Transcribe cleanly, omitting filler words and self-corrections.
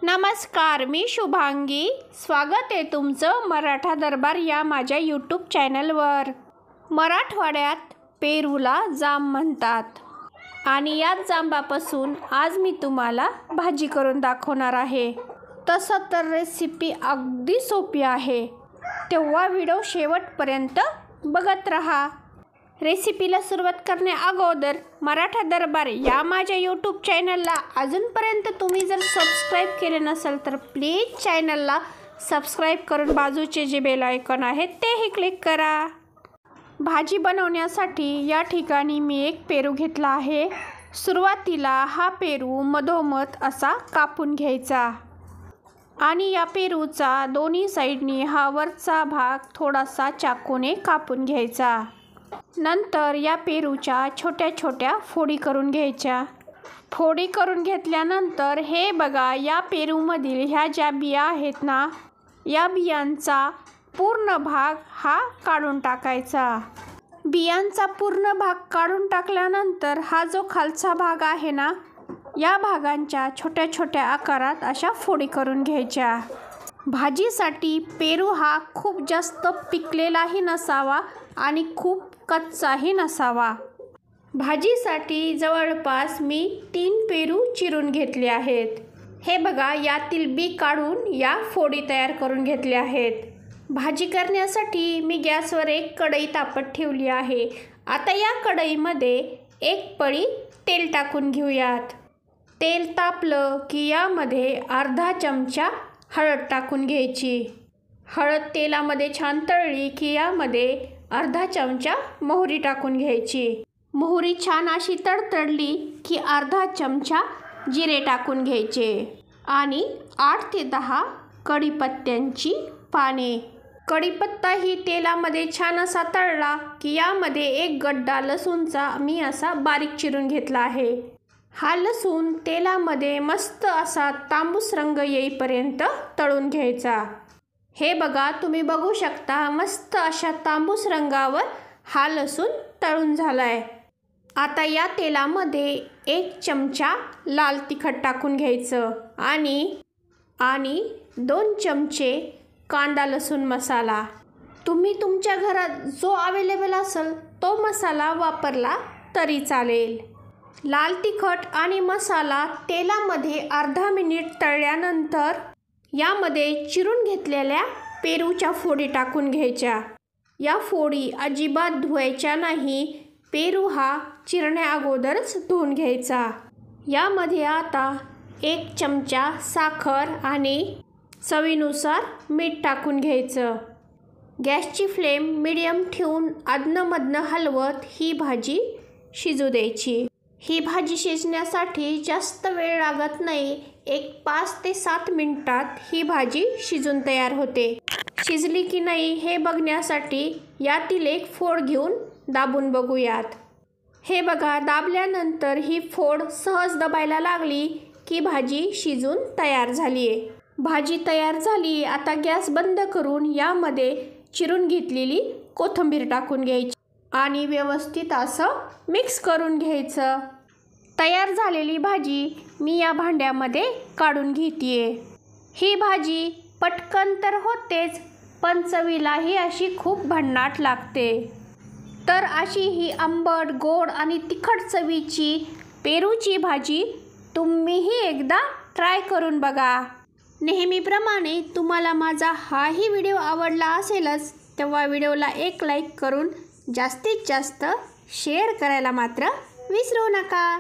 नमस्कार, मी शुभांगी. स्वागत आहे तुमचं मराठा दरबार या माझ्या यूट्यूब चॅनलवर. मराठवाड्यात पेरूला जांब म्हणतात आणि याच जांबापासून आज मी तुम्हाला भाजी करून दाखवणार आहे. तसं तर रेसिपी अगदी सोपी आहे, तेव्हा व्हिडिओ शेवटपर्यंत बघत राहा. रेसिपीला सुरुवात करण्या अगोदर मराठा दरबार या माझ्या यूट्यूब चॅनलला अजूनपर्यंत तुम्ही जर सबस्क्राईब केले नसेल तर प्लीज चॅनलला सबस्क्राईब करून बाजूचे जे बेल आयकॉन आहे तेही क्लिक करा. भाजी बनवण्यासाठी या ठिकाणी मी एक पेरू घेतला आहे. सुरुवातीला हा पेरू मधोमध असा कापून घ्यायचा आणि या पेरूचा दोन्ही साईडनी हा वरचा भाग थोडासा चाकूने कापून घ्यायचा. नंतर या पेरूच्या छोट्या छोट्या फोडी करून घ्यायच्या. फोडी करून घेतल्यानंतर हे बघा, या पेरूमधील ह्या ज्या बिया आहेत ना, या बियांचा पूर्ण भाग हा काढून टाकायचा. बियांचा पूर्ण भाग काढून टाकल्यानंतर हा जो खालचा भाग आहे ना, या भागांच्या छोट्या छोट्या आकारात अशा फोडी करून घ्यायच्या. भाजीसाठी पेरू हा खूप जास्त पिकलेलाही नसावा आणि खूप कच्चाही नसावा. भाजीसाठी जवळपास मी 3 पेरू चिरून घेतले आहेत. हे बघा, यातील बी काढून या फोडी तयार करून घेतल्या आहेत. भाजी करण्यासाठी मी गॅसवर एक कढई तापत ठेवली आहे. आता या कढईमध्ये एक पळी तेल टाकून घेऊयात. तेल तापलं की यामध्ये अर्धा चमचा हळद टाकून घ्यायची. हळद तेलामध्ये छान तळली की यामध्ये अर्धा चमचा मोहरी टाकून घ्यायची. मोहरी छान अशी तडतडली की अर्धा चमचा जिरे टाकून घ्यायचे आणि 8 ते 10 कढीपत्त्यांची पाने. कढीपत्ता ही तेलामध्ये छान असा तळला की यामध्ये एक गड्डा लसूणचा मी असा बारीक चिरून घेतला आहे. हा लसूण तेलामध्ये मस्त असा तांबूस रंग येईपर्यंत तळून घ्यायचा. हे बघा, तुम्ही बघू शकता, मस्त अशा तांबूस रंगावर हा लसूण तळून झालाय. आता या तेलामध्ये 1 चमचा लाल तिखट टाकून घ्यायचं आणि 2 चमचे कांदा लसूण मसाला. तुम्ही तुमच्या घरात जो अवेलेबल असेल तो मसाला वापरला तरी चालेल. लाल तिखट आणि मसाला तेलामध्ये अर्धा मिनिट तळल्यानंतर यामध्ये चिरून घेतलेल्या पेरूच्या फोडी टाकून घ्यायच्या. या फोडी अजिबात धुवायच्या नाही. पेरू हा चिरण्या अगोदरच धुवून घ्यायचा. यामध्ये आता 1 चमचा साखर आणि चवीनुसार मीठ टाकून घ्यायचं. गॅसची फ्लेम मीडियम ठेवून अधनंमधनं हलवत ही भाजी शिजू द्यायची. ही भाजी शिजण्यासाठी जास्त वेळ लागत नाही. एक 5 ते 7 मिनिटात ही भाजी शिजून तयार होते. शिजली की नाही हे बघण्यासाठी यातील एक फोड घेऊन दाबून बघूयात. हे बघा, दाबल्यानंतर ही फोड सहज दबायला लागली की भाजी शिजून तयार झाली आहे. भाजी तयार झाली. आता गॅस बंद करून यामध्ये चिरून घेतलेली कोथिंबीर टाकून घ्यायची आणि व्यवस्थित असं मिक्स करून घ्यायचं. तयार झालेली भाजी मी या भांड्यामध्ये काढून घेतेय. ही भाजी पटकन तर होतेच, पण चवीलाही अशी खूप भन्नाट लागते. तर अशी ही आंबट, गोड आणि तिखट चवीची पेरूची भाजी तुम्हीही एकदा ट्राय करून बघा. नेहमीप्रमाणे तुम्हाला माझा हाही व्हिडिओ आवडला असेलच, तेव्हा व्हिडिओला एक लाईक करून जास्तीत जास्त शेअर करायला मात्र विसरू नका.